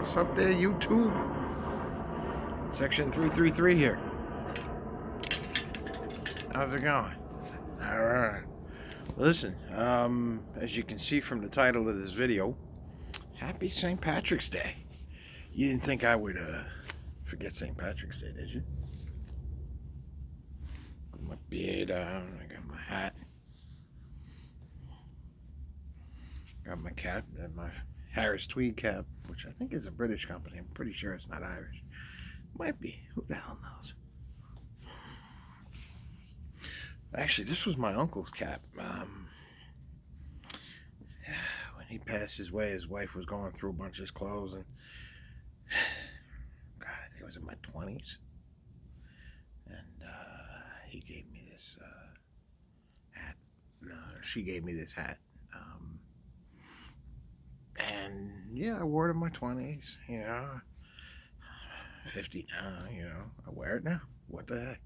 What's up there, YouTube? Section 333 here. How's it going? Alright. Listen, as you can see from the title of this video, Happy St. Patrick's Day. You didn't think I would forget St. Patrick's Day, did you? Got my beard on, I got my hat. Got my cap and my Harris tweed cap, which I think is a British company. I'm pretty sure it's not Irish. Might be. Who the hell knows? Actually, this was my uncle's cap. When he passed his way, his wife was going through a bunch of his clothes, and God, I think it was in my 20s. And he gave me this hat. No, she gave me this hat. And yeah, I wore it in my 20s, you know. 50 now, you know. I wear it now. What the heck?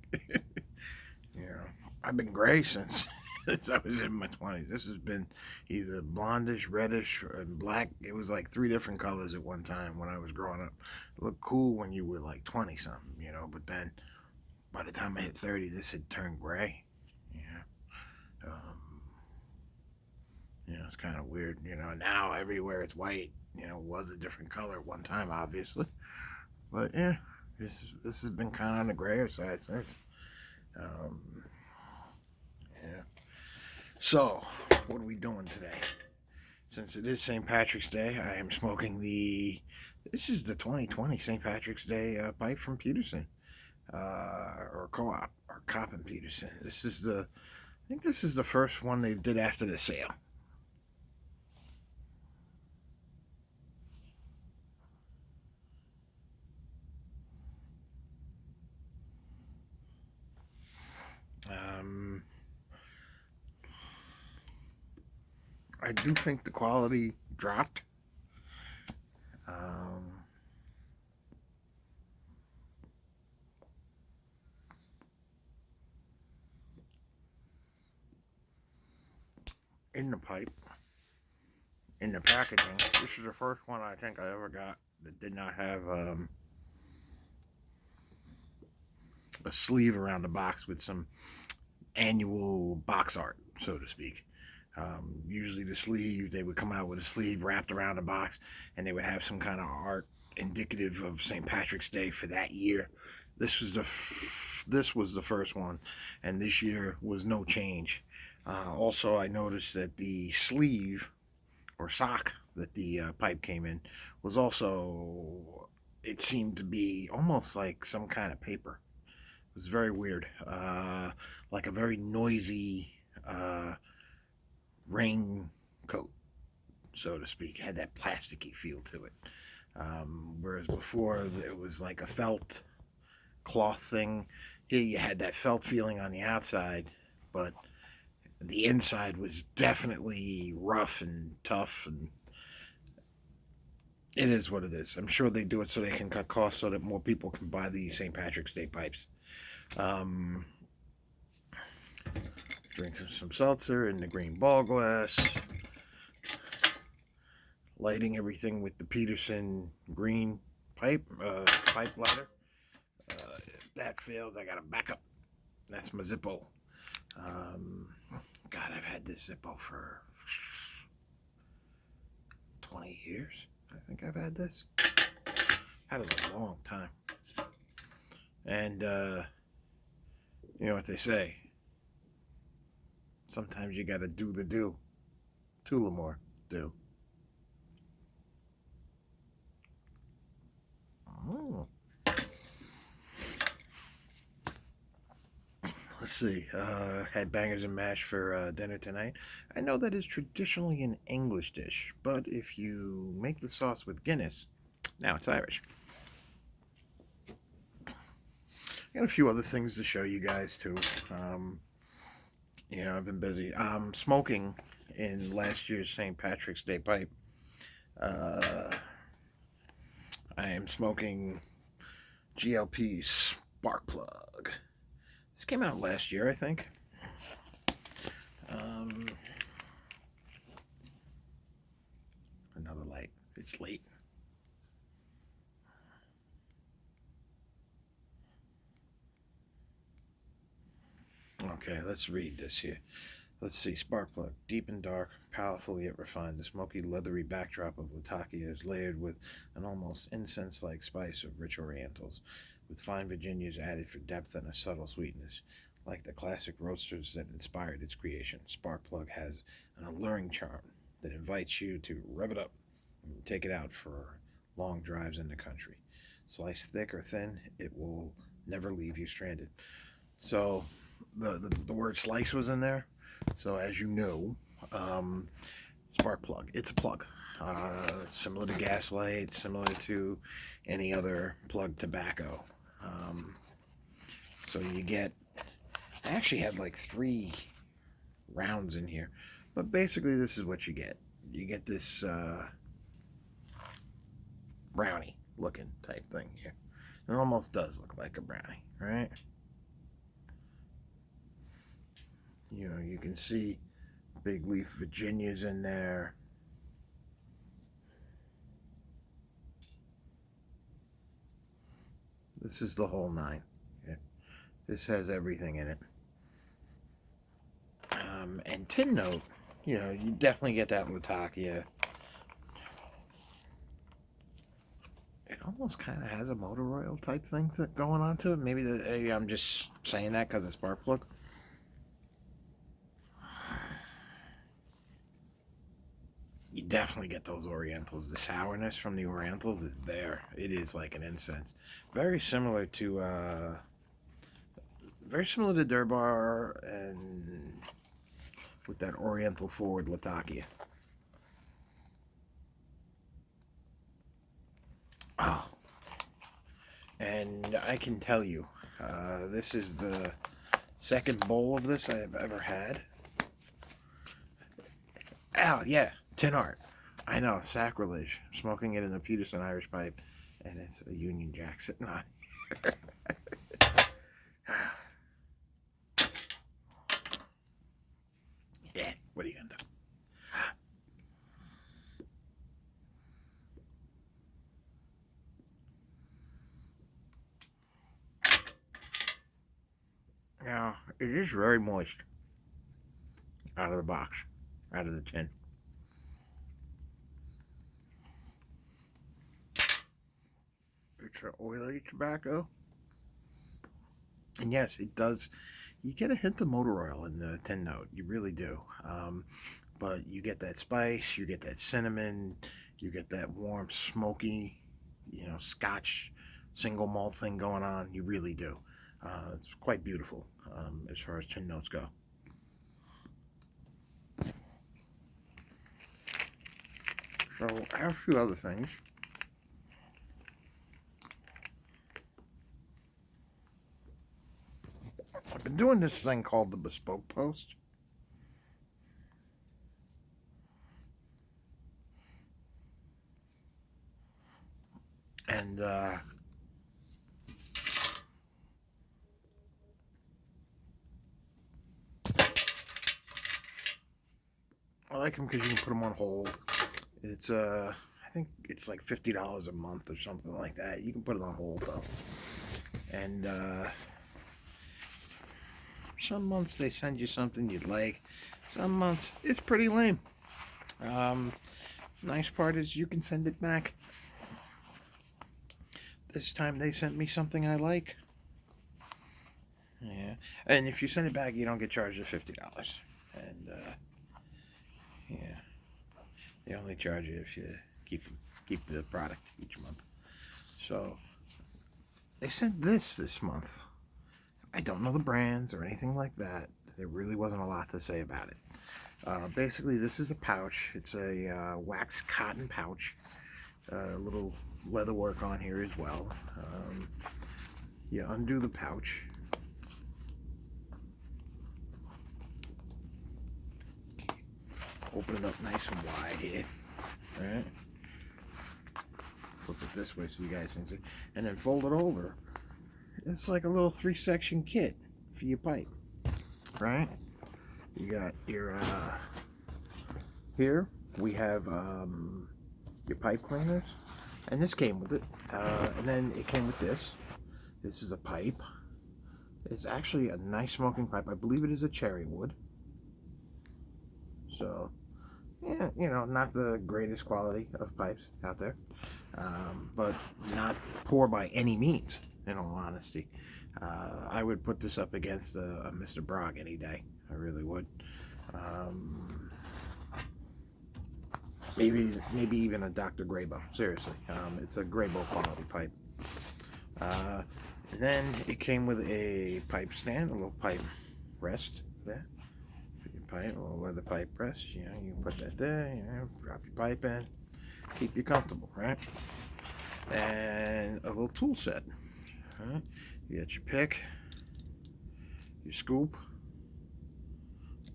You know, I've been gray since I was in my 20s. This has been either blondish, reddish, and black. It was like 3 different colors at one time when I was growing up. It looked cool when you were like 20-something, you know, but then by the time I hit 30, this had turned gray. You know, it's kind of weird, you know. Now everywhere it's white, you know, was a different color at one time, obviously. But yeah, this has been kind of on the grayer side since. Yeah. So, what are we doing today? Since it is St. Patrick's Day, I am smoking this is the 2020 St. Patrick's Day pipe from Peterson, or Co-op, or Cop and Peterson. I think this is the first one they did after the sale. I do think the quality dropped. In the pipe, in the packaging, this is the first one I think I ever got that did not have a sleeve around the box with some annual box art, so to speak. Usually the sleeve, they would come out with a sleeve wrapped around the box, and they would have some kind of art indicative of St. Patrick's Day for that year. This was the first one, and this year was no change. Also, I noticed that the sleeve or sock that the pipe came in was also, it seemed to be almost like some kind of paper. It was very weird, like a very noisy raincoat, so to speak. It had that plasticky feel to it, whereas before it was like a felt cloth thing. Here you had that felt feeling on the outside, but the inside was definitely rough and tough, and it is what it is. I'm sure they do it so they can cut costs so that more people can buy these St. Patrick's Day pipes. Drinking some seltzer in the green ball glass. Lighting everything with the Peterson green pipe lighter. If that fails, I got a backup. That's my Zippo. God, I've had this Zippo for 20 years. I think I've had this. Had it a long time. And, you know what they say. Sometimes you gotta do the do. Tullamore, do. Oh. Let's see. Had bangers and mash for dinner tonight. I know that is traditionally an English dish, but if you make the sauce with Guinness, now it's Irish. I got a few other things to show you guys too. You know, I've been busy. Smoking in last year's St. Patrick's Day pipe. I am smoking GL Pease Spark Plug. This came out last year, I think. Another light. It's late. Okay, let's read this here. Let's see. Spark plug. Deep and dark, powerful yet refined. The smoky, leathery backdrop of Latakia is layered with an almost incense-like spice of rich orientals, with fine Virginias added for depth and a subtle sweetness. Like the classic roasters that inspired its creation, Spark plug has an alluring charm that invites you to rev it up and take it out for long drives in the country. Sliced thick or thin, it will never leave you stranded. So the word slice was in there. So as you know, spark plug, it's a plug. It's similar to gaslight, similar to any other plug tobacco. So you get, I actually had like 3 rounds in here, but basically this is what you get. You get this brownie looking type thing here. It almost does look like a brownie, right? You know, you can see big leaf Virginias in there. This is the whole 9. Yeah. This has everything in it. And tin note, you know, you definitely get that Latakia. It almost kind of has a motor oil type thing going on to it. Maybe I'm just saying that because of spark plug. You definitely get those orientals. The sourness from the orientals is there. It is like an incense. Very similar to Durbar, and with that oriental forward Latakia. Oh, and I can tell you, this is the second bowl of this I have ever had. Oh, yeah, tin art. I know, sacrilege. Smoking it in a Peterson Irish pipe, and it's a Union Jack sitting on. Yeah, what are you gonna do? Now, it is very moist out of the box, out of the tin. It's an oily tobacco. And yes, it does. You get a hint of motor oil in the tin note. You really do. But you get that spice, you get that cinnamon, you get that warm, smoky, Scotch single malt thing going on. You really do. It's quite beautiful as far as tin notes go. So I have a few other things. I've been doing this thing called the Bespoke Post. And I like them because you can put them on hold. It's I think it's like $50 a month or something like that. You can put it on hold though. And some months they send you something you'd like. Some months it's pretty lame. Nice part is you can send it back. This time they sent me something I like. Yeah, and if you send it back, you don't get charged the $50. And yeah, they only charge you if you keep the product each month. So they sent this month. I don't know the brands or anything like that. There really wasn't a lot to say about it. Basically, this is a pouch. It's a wax cotton pouch. A little leather work on here as well. You undo the pouch. Open it up nice and wide here. Alright. Flip it this way so you guys can see. And then fold it over. It's like a little 3-section kit for your pipe. Right? You got your, here we have your pipe cleaners. And this came with it. And then it came with this. This is a pipe. It's actually a nice smoking pipe. I believe it is a cherry wood. So, yeah, you know, not the greatest quality of pipes out there, but not poor by any means, in all honesty. I would put this up against a Mr. Bragg any day. I really would. Maybe even a Dr. Graybo. Seriously, it's a Graybo quality pipe. Then it came with a pipe stand, a little pipe rest there. For your pipe, a little leather pipe rest. You know, you can put that there. You know, drop your pipe in, keep you comfortable, right? And a little tool set. Right? You got your pick, your scoop,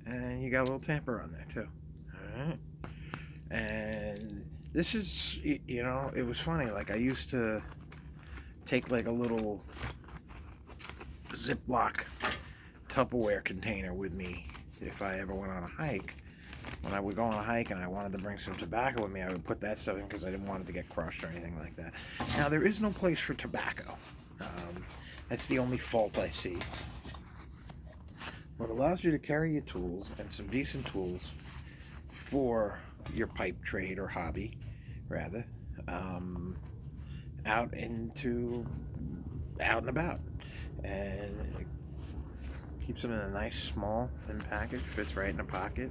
and you got a little tamper on there too. All right. And this is, you know, it was funny. Like, I used to take like a little Ziploc Tupperware container with me if I ever went on a hike. When I would go on a hike and I wanted to bring some tobacco with me, I would put that stuff in because I didn't want it to get crushed or anything like that. Now, there is no place for tobacco. That's the only fault I see. What allows you to carry your tools, and some decent tools for your pipe trade or hobby, rather, out and about. And it keeps them in a nice, small, thin package, fits right in a pocket.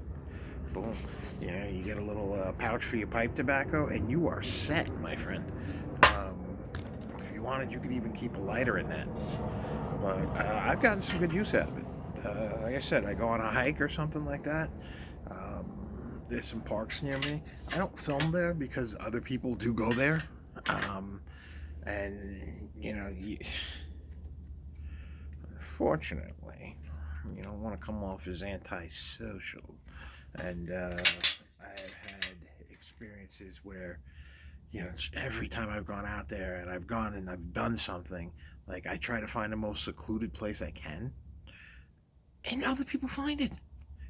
Boom. You know, you get a little pouch for your pipe tobacco, and you are set, my friend. If you wanted, you could even keep a lighter in that. But I've gotten some good use out of it. Like I said, I go on a hike or something like that. There's some parks near me. I don't film there because other people do go there. And, you know, unfortunately, you don't want to come off as antisocial. And I've had experiences where, you know, every time I've gone out there and I've gone and I've done something, like I try to find the most secluded place I can, and other people find it.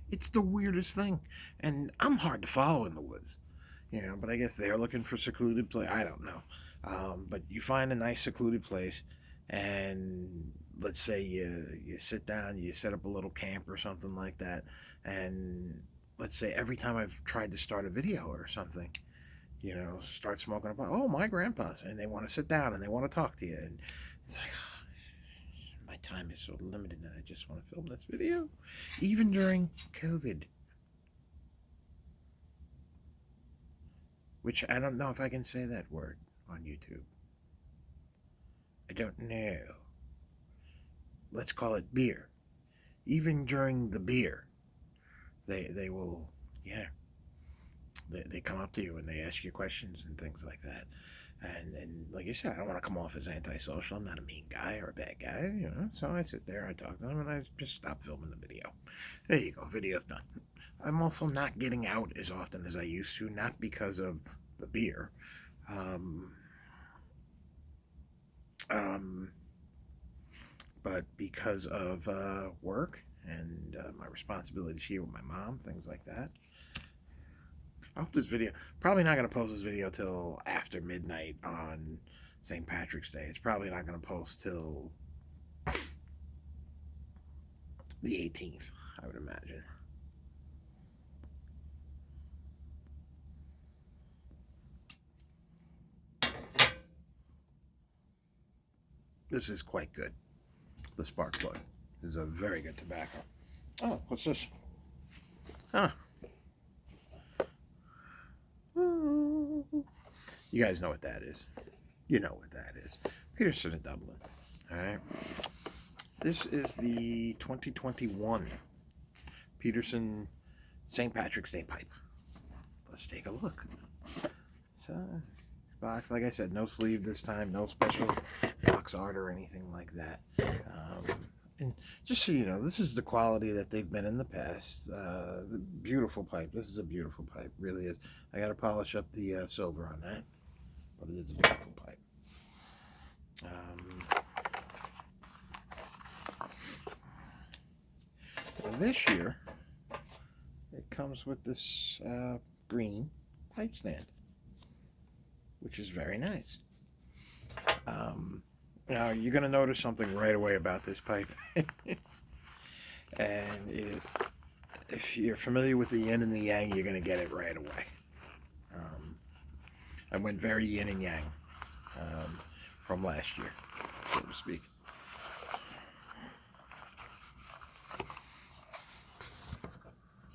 It's the weirdest thing. And I'm hard to follow in the woods, you know, but I guess they're looking for secluded place. I don't know. But you find a nice secluded place, and let's say you sit down, you set up a little camp or something like that, and let's say every time I've tried to start a video or something, you know, start smoking a pipe, oh, my grandpa's, and they want to sit down and they want to talk to you, and it's like, oh, my time is so limited that I just want to film this video, even during COVID, which I don't know if I can say that word on YouTube. I don't know. Let's call it beer. Even during the beer, they will, yeah, they come up to you and they ask you questions and things like that. And like you said, I don't want to come off as antisocial. I'm not a mean guy or a bad guy, you know. So I sit there, I talk to them, and I just stop filming the video. There you go, video's done. I'm also not getting out as often as I used to, not because of the beer. But because of work and my responsibilities here with my mom, things like that. I hope this video, probably not going to post this video till after midnight on St. Patrick's Day. It's probably not going to post till the 18th, I would imagine. This is quite good. The Spark Plug is a very good tobacco. Oh, what's this? Huh. You guys know what that is. You know what that is. Peterson in Dublin. Alright. This is the 2021 Peterson St. Patrick's Day pipe. Let's take a look. So, box, like I said, no sleeve this time, no special box art or anything like that. And just so you know, this is the quality that they've been in the past. The beautiful pipe. This is a beautiful pipe, really is. I got to polish up the silver on that, but it is a beautiful pipe. This year, it comes with this green pipe stand, which is very nice. Now, you're going to notice something right away about this pipe. And if you're familiar with the yin and the yang, you're going to get it right away. I went very yin and yang from last year, so to speak.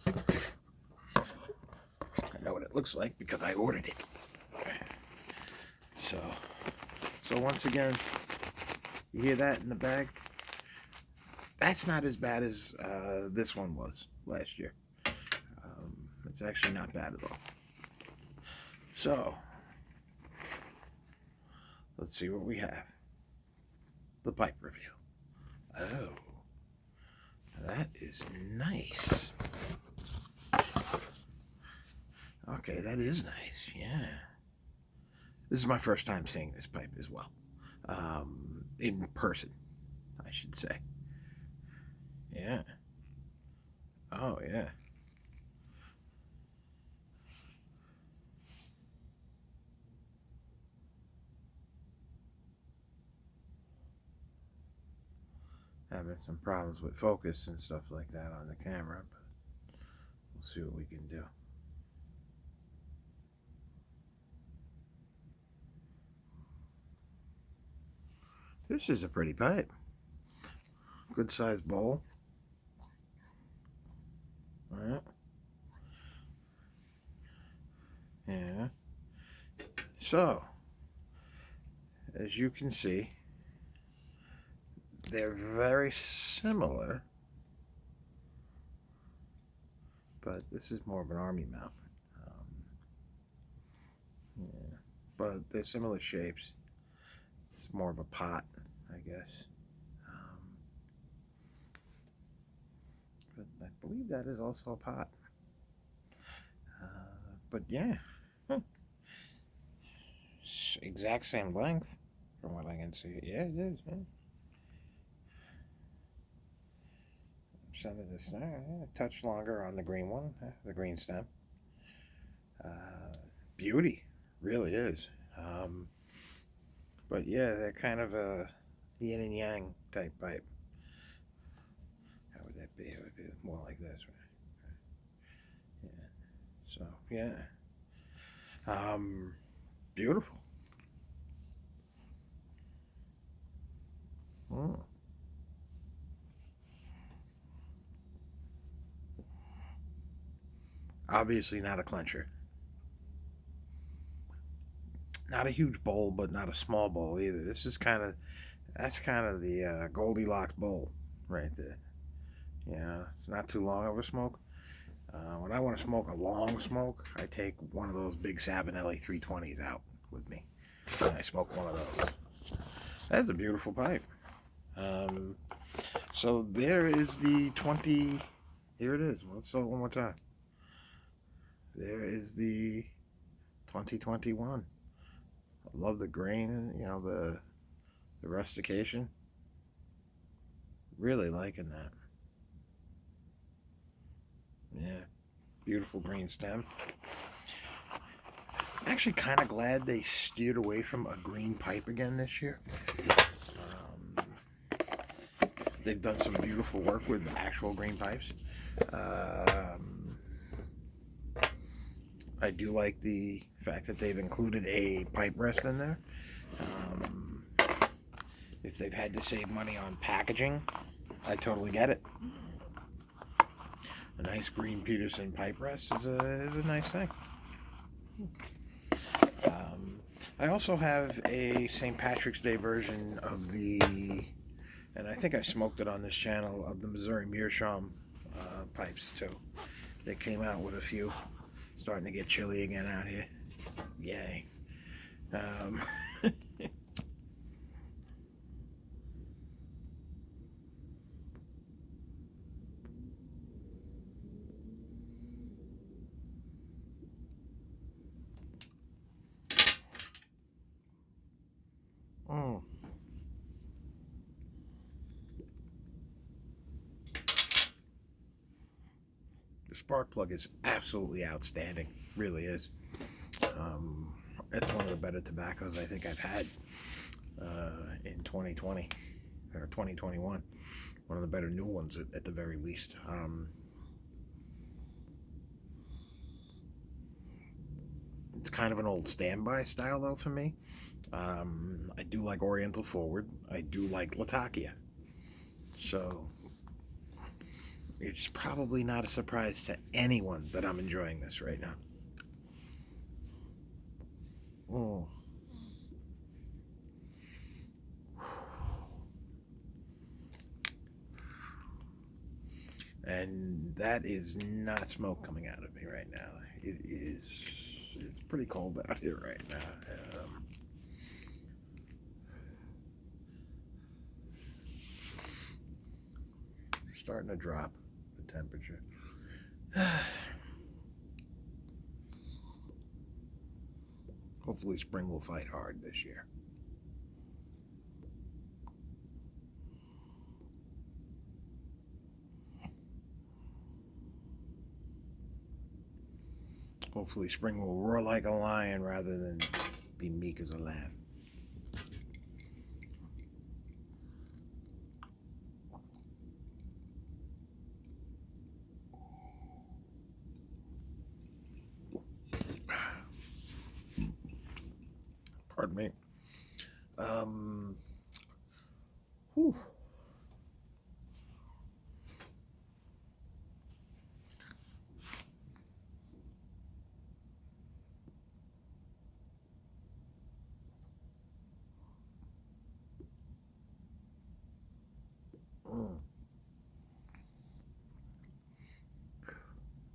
I know what it looks like because I ordered it. So once again, you hear that in the bag? That's not as bad as this one was last year. It's actually not bad at all. So, let's see what we have. The pipe review. Oh, that is nice. Okay, that is nice, yeah. This is my first time seeing this pipe as well. In person, I should say. Yeah. Oh, yeah. Having some problems with focus and stuff like that on the camera, but we'll see what we can do. This is a pretty pipe. Good sized bowl. Alright. Yeah. So, as you can see, they're very similar, but this is more of an army mount. Yeah, but they're similar shapes. It's more of a pot, I guess. But I believe that is also a pot. But yeah, exact same length from what I can see. Yeah, it is. Yeah. Some of this, a touch longer on the green one, the green stem. Beauty, really is. But yeah, they're kind of a yin and yang type pipe. How would that be? It would be more like this, right? Yeah. So yeah, beautiful. Mm. Obviously not a clencher. Not a huge bowl, but not a small bowl either. This is that's kind of the Goldilocks bowl right there. Yeah, it's not too long of a smoke. When I want to smoke a long smoke, I take one of those big Savinelli 320s out with me, and I smoke one of those. That's a beautiful pipe. So there is the 20. Here it is. Let's show it one more time. There is the 2021. I love the grain, you know, the rustication. Really liking that. Yeah, beautiful green stem. Actually kind of glad they steered away from a green pipe again this year. They've done some beautiful work with actual green pipes. I do like the fact that they've included a pipe rest in there. If they've had to save money on packaging, I totally get it. A nice green Peterson pipe rest is a nice thing. I also have a St. Patrick's Day version of and I think I smoked it on this channel, of the Missouri Meerschaum pipes too. They came out with a few. Starting to get chilly again out here. Yay. Mm. The spark plug is absolutely outstanding. Really is. It's one of the better tobaccos I think I've had. in 2020 or 2021. One of the better new ones at the very least. It's kind of an old standby style though for me. I do like Oriental Forward. I do like Latakia. So it's probably not a surprise to anyone that I'm enjoying this right now. Oh. And that is not smoke coming out of me right now. It's pretty cold out here right now. Starting to drop the temperature. Hopefully spring will fight hard this year. Hopefully spring will roar like a lion rather than be meek as a lamb. Pardon me. Whew.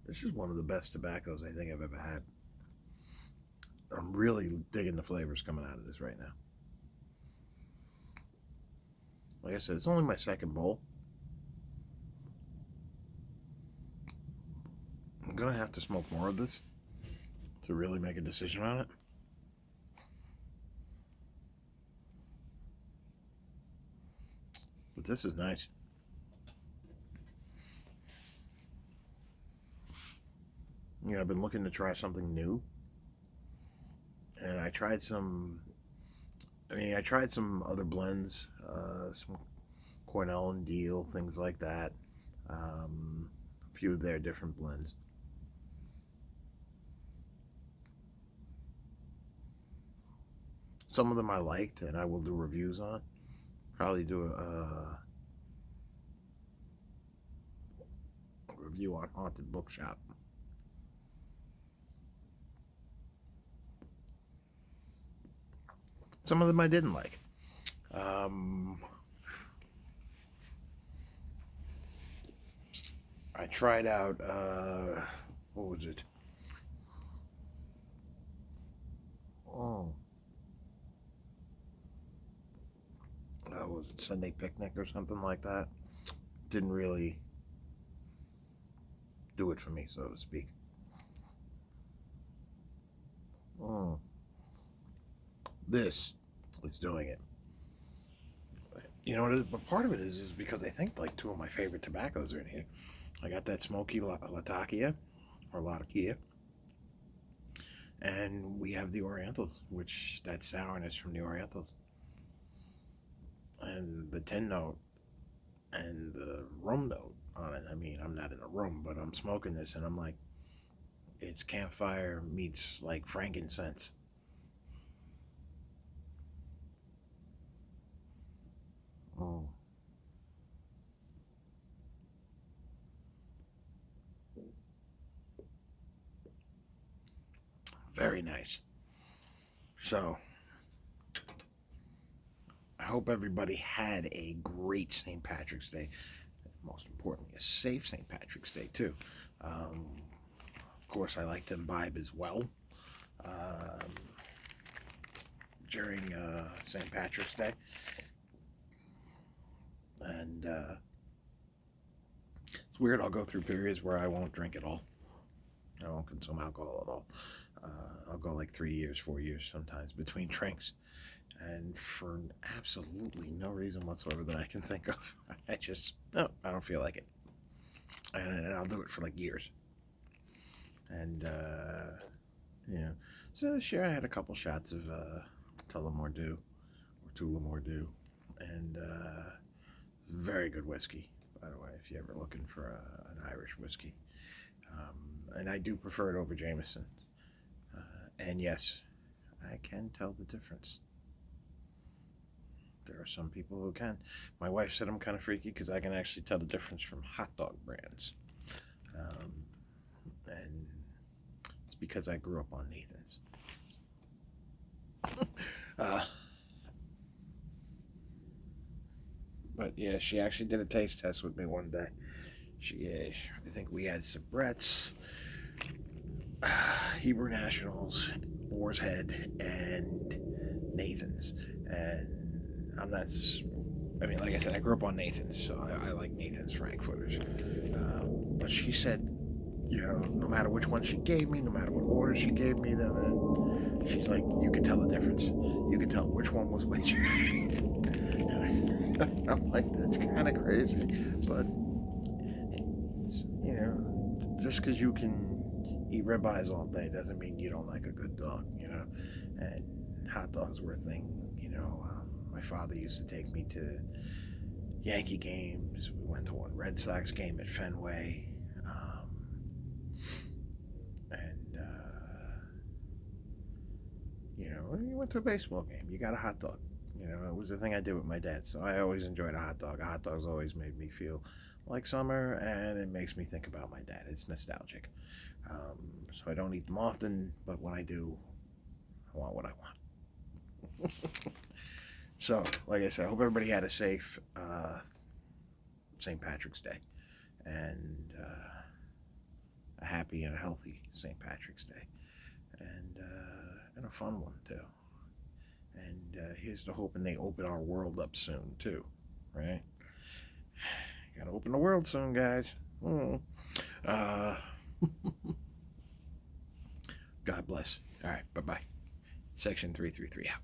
This is one of the best tobaccos I think I've ever had. I'm really digging the flavors coming out of this right now. Like I said, it's only my second bowl. I'm gonna have to smoke more of this to really make a decision on it. But this is nice. You know, I've been looking to try something new. And I tried some other blends, some Cornell and Deal, things like that. A few of their different blends. Some of them I liked, and I will do reviews on. Probably do a review on Haunted Bookshop. Some of them I didn't like. I tried out, what was it? Oh. Was it Sunday Picnic or something like that? Didn't really do it for me, so to speak. This is doing it. You know what it is? But part of it is because I think like two of my favorite tobaccos are in here. I got that smoky Latakia, or Latakia, and we have the Orientals, which that sourness from the Orientals, and the tin note, and the rum note on it. I mean, I'm not in a room, but I'm smoking this, and I'm like, it's campfire meets like frankincense. Oh. Very nice. So, I hope everybody had a great St. Patrick's Day. Most importantly, a safe St. Patrick's Day, too. Of course, I like to imbibe as well during St. Patrick's Day. And it's weird, I'll go through periods where I won't drink at all. I won't consume alcohol at all. I'll go like 3 years, 4 years sometimes between drinks. And for absolutely no reason whatsoever that I can think of, I just, no, I don't feel like it. And I'll do it for like years. And, yeah. So this year I had a couple shots of Tullamore Dew, or Tullamore Dew, and very good whiskey, by the way, if you're ever looking for an Irish whiskey. And I do prefer it over Jameson. And yes, I can tell the difference. There are some people who can. My wife said I'm kind of freaky because I can actually tell the difference from hot dog brands. And it's because I grew up on Nathan's. But yeah, she actually did a taste test with me one day. I think we had Sabrett's, Hebrew Nationals, Boar's Head, and Nathan's. And I mean, like I said, I grew up on Nathan's, so I like Nathan's Frankfurters. But she said, no matter which one she gave me, no matter what order she gave me them in, she's like, you could tell the difference. You could tell which one was which. I'm like, that's kind of crazy. But, just because you can eat ribeyes all day doesn't mean you don't like a good dog, And hot dogs were a thing, my father used to take me to Yankee games. We went to one Red Sox game at Fenway. When you went to a baseball game, you got a hot dog. It was the thing I did with my dad. So I always enjoyed a hot dog. A hot dog's always made me feel like summer, and it makes me think about my dad. It's nostalgic. So I don't eat them often, but when I do, I want what I want. So, like I said, I hope everybody had a safe St. Patrick's Day, and a happy and a healthy St. Patrick's Day, and a fun one too. And here's to hoping they open our world up soon too, right? Gotta open the world soon, guys. God bless. All right, bye-bye. Section 333 out.